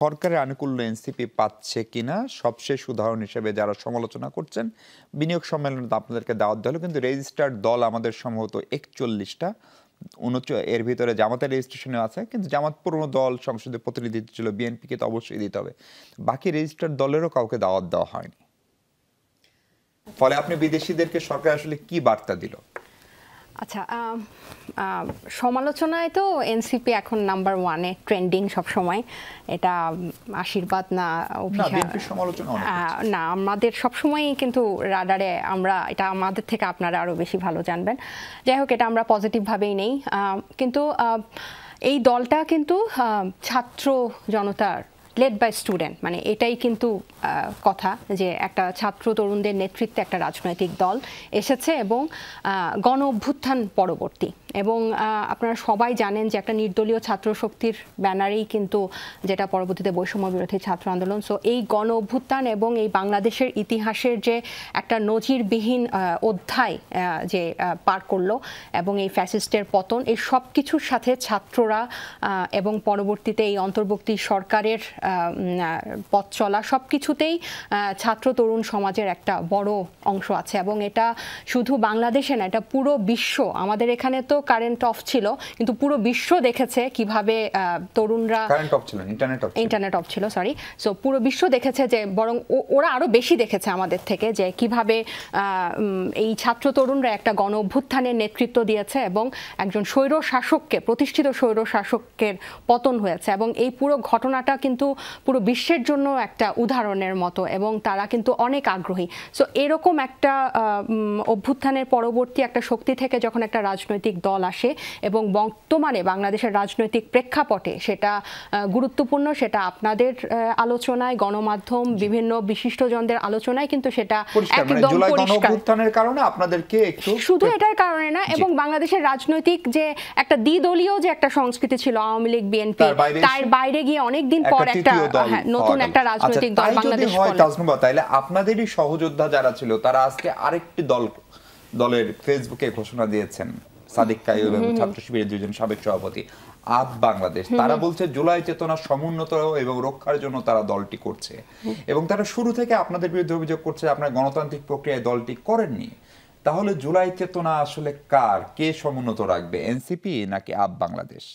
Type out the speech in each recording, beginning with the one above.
সরকারের আনুকূল্য এনসিপি পাচ্ছে কিনা সবশেষ উদাহরণ হিসেবে যারা সমালোচনা করছেন, বিনিয়োগ সম্মেলনে আপনাদেরকে দাওয়াত দেওয়া হলো, কিন্তু রেজিস্টার্ড দল আমাদের সম্ভবত ৪১টা, এর ভিতরে জামাতের রেজিস্ট্রেশনে আছে, কিন্তু জামাত পুরনো দল, সংসদে প্রতিনিধিত্ব ছিল, বিএনপিকে তো অবশ্যই দিতে হবে। বাকি রেজিস্টার্ড দলেরও কাউকে দাওয়াত দেওয়া হয়নি। ফলে আপনি বিদেশিদেরকে সরকার আসলে কি বার্তা দিল? আচ্ছা, সমালোচনায় তো এনসিপি এখন নাম্বার ওয়ানে ট্রেন্ডিং সবসময়। এটা আশীর্বাদ না অভিশাপ না, আমাদের সবসময়ই কিন্তু রাডারে আমরা, এটা আমাদের থেকে আপনারা আরও বেশি ভালো জানবেন। যাই হোক, এটা আমরা পজিটিভভাবেই নেই। কিন্তু এই দলটা কিন্তু ছাত্র জনতার লেড বাই স্টুডেন্ট, মানে এটাই কিন্তু কথা যে একটা ছাত্র তরুণদের নেতৃত্বে একটা রাজনৈতিক দল এসেছে এবং গণ অভ্যুত্থান পরবর্তী, এবং আপনারা সবাই জানেন যে একটা নির্দলীয় ছাত্র শক্তির ব্যানারেই কিন্তু যেটা পরবর্তীতে বৈষম্য বিরোধী ছাত্র আন্দোলন। সো এই গণ অভ্যুত্থান এবং এই বাংলাদেশের ইতিহাসের যে একটা নজিরবিহীন অধ্যায় যে পার করলো এবং এই ফ্যাসিস্টের পতন, এই সব কিছুর সাথে ছাত্ররা এবং পরবর্তীতে এই অন্তর্বর্তী সরকারের পথ চলা সব কিছুতেই ছাত্র তরুণ সমাজের একটা বড় অংশ আছে। এবং এটা শুধু বাংলাদেশে না, এটা পুরো বিশ্ব। আমাদের এখানে তো কারেন্ট অফ ছিল, কিন্তু পুরো বিশ্ব দেখেছে কিভাবে তরুণরা, ইন্টারনেট অফ ছিল, সরি। সো পুরো বিশ্ব দেখেছে যে, বরং ওরা আরো বেশি দেখেছে আমাদের থেকে, যে কিভাবে এই ছাত্র তরুণরা একটা গণ অভ্যুত্থানের নেতৃত্ব দিয়েছে এবং একজন স্বৈর শাসককে, প্রতিষ্ঠিত স্বৈর শাসকের পতন হয়েছে। এবং এই পুরো ঘটনাটা কিন্তু পুরো বিশ্বের জন্য একটা উদাহরণের মতো, এবং তারা কিন্তু অনেক আগ্রহী। সো এরকম একটা অভ্যুত্থানের পরবর্তী একটা শক্তি থেকে যখন একটা রাজনৈতিক দল আসে এবং বর্তমানে বাংলাদেশের রাজনৈতিক প্রেক্ষাপটে সেটা গুরুত্বপূর্ণ, সেটা আপনাদের আলোচনায়, গণমাধ্যম, বিভিন্ন বিশিষ্টজনদের আলোচনায় কিন্তু সেটা একদম পরিষ্কার। কারণে আপনাদেরকে একটু, শুধু এটার কারণে না, এবং বাংলাদেশের রাজনৈতিক যে একটা দ্বিদলীয় যে একটা সংস্কৃতি ছিল, আওয়ামী লীগ বিএনপি, তার বাইরে গিয়ে অনেকদিন পর একটা নতুন একটা রাজনৈতিক দল বাংলাদেশ। তাইলে আপনাদেরই সহযোদ্ধা যারা ছিল তারা আজকে আরেকটি দলের ফেসবুকে ঘোষণা দিয়েছেন, সাদিক কাইয়ুব এবং ছাত্র শিবিরের দুজন সাবেক সভাপতি, আপ বাংলাদেশ। তারা বলছে জুলাই চেতনা সমুন্নত এবং রক্ষার জন্য তারা দলটি করছে, এবং তারা শুরু থেকে আপনাদের বিরুদ্ধে অভিযোগ করছে আপনার গণতান্ত্রিক প্রক্রিয়ায় দলটি করেননি। তাহলে জুলাই চেতনা আসলে কার, কে সমুন্নত রাখবে, এনসিপি নাকি আপ বাংলাদেশ?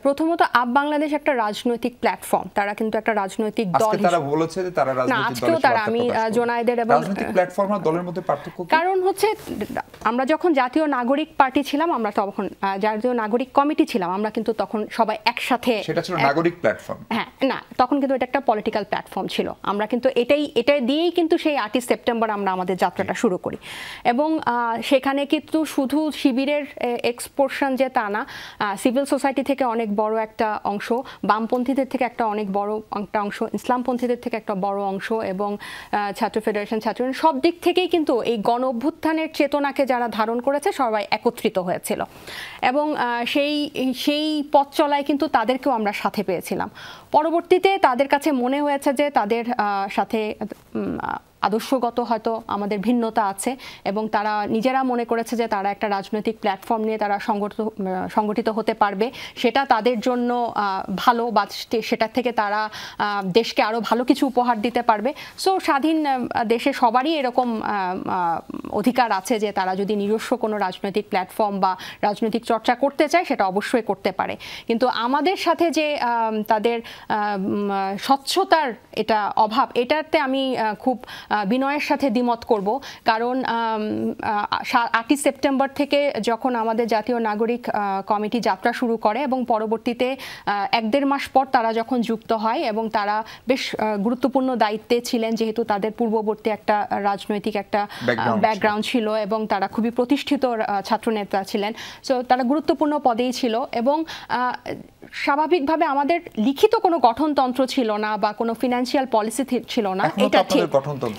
প্রথমত আপ বাংলাদেশ একটা রাজনৈতিক প্ল্যাটফর্ম, তারা কিন্তু একটা রাজনৈতিক দল। তারা বলেছে যে তারা রাজনৈতিক দল, তারা, আমি জোনায়েদের এবং রাজনৈতিক প্ল্যাটফর্ম আর দলের মধ্যে পার্থক্য কি? কারণ হচ্ছে, আমরা যখন জাতীয় নাগরিক পার্টি ছিলাম, আমরা তখন জাতীয় নাগরিক কমিটি ছিলাম, আমরা কিন্তু তখন সবাই একসাথে, সেটা ছিল নাগরিক প্ল্যাটফর্ম। হ্যাঁ, না, তখন কিন্তু এটা একটা পলিটিক্যাল প্ল্যাটফর্ম ছিল। আমরা কিন্তু এটা দিয়েই কিন্তু সেই 8ই সেপ্টেম্বর আমরা আমাদের যাত্রাটা শুরু করি। এবং সেখানে কিন্তু শুধু শিবিরের এক্সপোর্শন যে তা না, সিভিল সোসাইটি থেকে অনেক বড় একটা অংশ, বামপন্থীদের থেকে একটা অনেক বড় একটা অংশ, ইসলামপন্থীদের থেকে একটা বড় অংশ, এবং ছাত্র ফেডারেশন, ছাত্র, সব দিক থেকেই কিন্তু এই গণ অভ্যুত্থানের চেতনাকে যারা ধারণ করেছে সবাই একত্রিত হয়েছিল। এবং সেই পথ চলায় কিন্তু তাদেরকেও আমরা সাথে পেয়েছিলাম। পরবর্তীতে তাদের কাছে মনে হয়েছে যে তাদের সাথে আদর্শগত হয়তো আমাদের ভিন্নতা আছে, এবং তারা নিজেরা মনে করেছে যে তারা একটা রাজনৈতিক প্ল্যাটফর্ম নিয়ে তারা সংগঠিত হতে পারবে, সেটা তাদের জন্য ভালো, বা সেটা থেকে তারা দেশকে আরও ভালো কিছু উপহার দিতে পারবে। সো স্বাধীন দেশে সবারই এরকম অধিকার আছে যে তারা যদি নিজস্ব কোনো রাজনৈতিক প্ল্যাটফর্ম বা রাজনৈতিক চর্চা করতে চায় সেটা অবশ্যই করতে পারে। কিন্তু আমাদের সাথে যে তাদের স্বচ্ছতার এটা অভাব, এটাতে আমি খুব বিনয়ের সাথে দ্বিমত করব। কারণ 8ই সেপ্টেম্বর থেকে যখন আমাদের জাতীয় নাগরিক কমিটি যাত্রা শুরু করে এবং পরবর্তীতে 1-1.5 মাস পর তারা যখন যুক্ত হয়, এবং তারা বেশ গুরুত্বপূর্ণ দায়িত্বে ছিলেন, যেহেতু তাদের পূর্ববর্তী একটা রাজনৈতিক একটা ব্যাকগ্রাউন্ড ছিল এবং তারা খুবই প্রতিষ্ঠিত ছাত্রনেতা ছিলেন। সো তারা গুরুত্বপূর্ণ পদেই ছিল, এবং স্বাভাবিকভাবে আমাদের লিখিত কোনো গঠনতন্ত্র ছিল না বা কোনো ফিনান্সিয়াল পলিসি ছিল না, এটা ঠিক।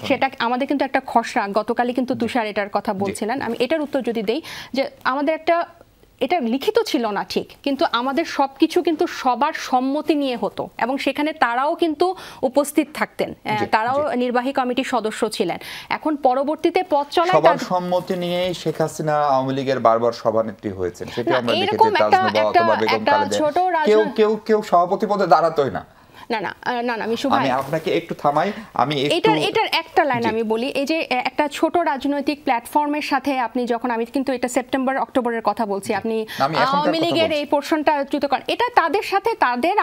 সেটা আমাদের কিন্তু একটা খসড়া, গতকালই কিন্তু তুষার এটার কথা বলছিলেন, আমি এটার উত্তর যদি দেই, যে আমাদের এটা লিখিত ছিল না ঠিক, কিন্তু আমাদের সবকিছু কিন্তু সবার সম্মতি নিয়ে হতো, এবং সেখানে তারাও কিন্তু উপস্থিত থাকতেন, তারাও নির্বাহী কমিটির সদস্য ছিলেন। এখন পরবর্তীতে পথ চলায় সবার সম্মতি নিয়ে শেখ হাসিনা আওয়ামী লীগের বারবার সভানেত্রী হয়েছেন, সেটা আমরা দেখেছি। কেউ সভাপতি পদে দাঁড়াতোই না। মিশু ভাই, আমি আপনাকে একটু থামাই, আমি এটার একটা লাইন আমি বলি। এই যে একটা ছোট রাজনৈতিক প্ল্যাটফর্মের সাথে আপনি যখন, আমি কিন্তু এটা সেপ্টেম্বর অক্টোবরের কথা বলছি, আপনি আওয়ামী লীগের এই পোর্শনটা যুক্ত করেন, এটা তাদের সাথে,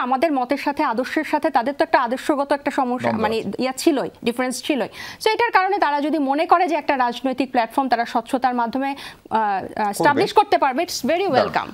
আমাদের মতের সাথে, আদর্শের সাথে তাদের তো একটা আদর্শগত একটা সমস্যা মানে ছিলই, ডিফারেন্স ছিলই। সো এটার কারণে তারা যদি মনে করে যে একটা রাজনৈতিক প্ল্যাটফর্ম তারা স্বচ্ছতার মাধ্যমে এস্টাবলিশ করতে পারবে, ইটস ভেরি ওয়েলকাম।